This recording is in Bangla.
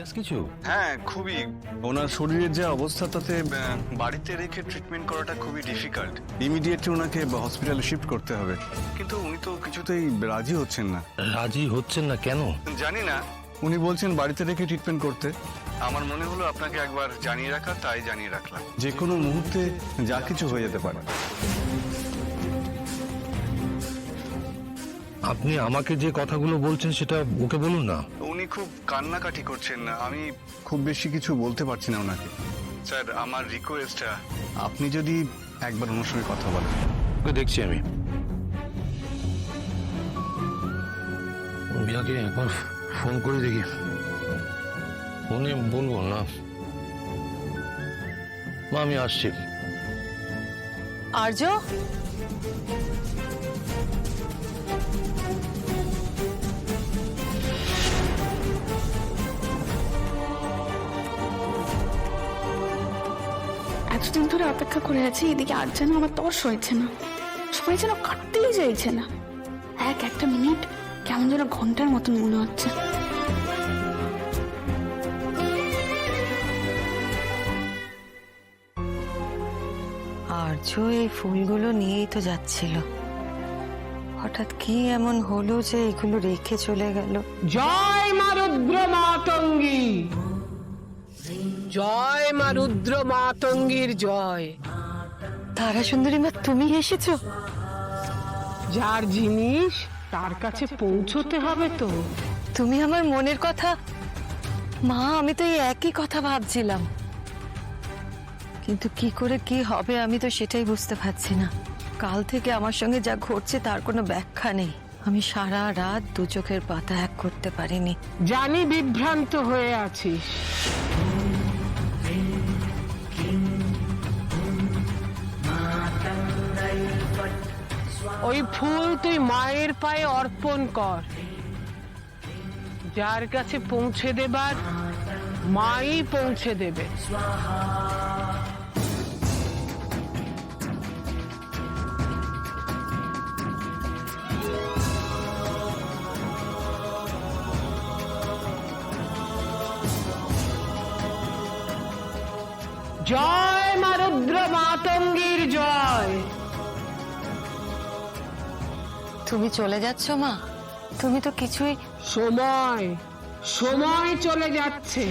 সিরিয়াস কিছু? হ্যাঁ, খুবই। ওনার শরীরের যে অবস্থা তাতে বাড়িতে রেখে ট্রিটমেন্ট করাটা খুবই ডিফিকাল্ট। ইমিডিয়েটলি ওনাকে হসপিটালে শিফট করতে হবে, কিন্তু উনি তো কিছুতেই রাজি হচ্ছেন না। রাজি হচ্ছেন না কেন? জানি না, উনি বলছেন বাড়িতে রেখে ট্রিটমেন্ট করতে। আমার মনে হলো আপনাকে একবার জানিয়ে রাখা, তাই জানিয়ে রাখলাম। যে কোনো মুহূর্তে যা কিছু হয়ে যেতে পারে। আপনি আমাকে যে কথাগুলো বলছেন সেটা ওকে বলুন না। উনি খুব কান্নাকাটি করছেন না, আমি খুব বেশি কিছু বলতে পারছি না ওনাকে। স্যার, আমার রিকোয়েস্ট, আপনি যদি একবার ওনার সঙ্গে কথা বলেন। ওকে দেখছি আমি। বিয়াকে একবার ফোন করে দেখি। ফোনে বলবো না মা আমি আসছি। আর্য, এতদিন ধরে অপেক্ষা করে আছি, এদিকে আর যেন আমার তর্স হয়েছে না, সময় যেন কাটতেই চাইছে না। একটা মিনিট কেমন যেন ঘন্টার মতন মনে হচ্ছে। আর্য এই ফুলগুলো নিয়েই তো যাচ্ছিল, হঠাৎ কি এমন হলো যে এগুলো রেখে চলে গেল? জয় মা রুদ্র মাতঙ্গী, জয় মা রুদ্র মাতঙ্গীর জয়। তারা সুন্দরী মা, তুমি এসেছো? যার জিনিস তার কাছে পৌঁছতে হবে তো। তুমি আমার মনের কথা। মা, আমি তো এই একই কথা ভাবছিলাম, কিন্তু কি করে কি হবে আমি তো সেটাই বুঝতে পারছি না। কাল থেকে আমার সঙ্গে যা ঘটছে তার কোনো ব্যাখ্যা নেই। আমি সারা রাত দু চোখের পাতা এক করতে পারিনি। জানি বিভ্রান্ত হয়ে আছিস, ওই ফুল তুই মায়ের পায়ে অর্পণ কর। যার কাছে পৌঁছে দেবার মাই পৌঁছে দেবে। জয় মা রুদ্র মাতঙ্গীর জয়। তুমি চলে যাচ্ছ মা? তুমি তো কিছুই। সময় চলে যাচ্ছে।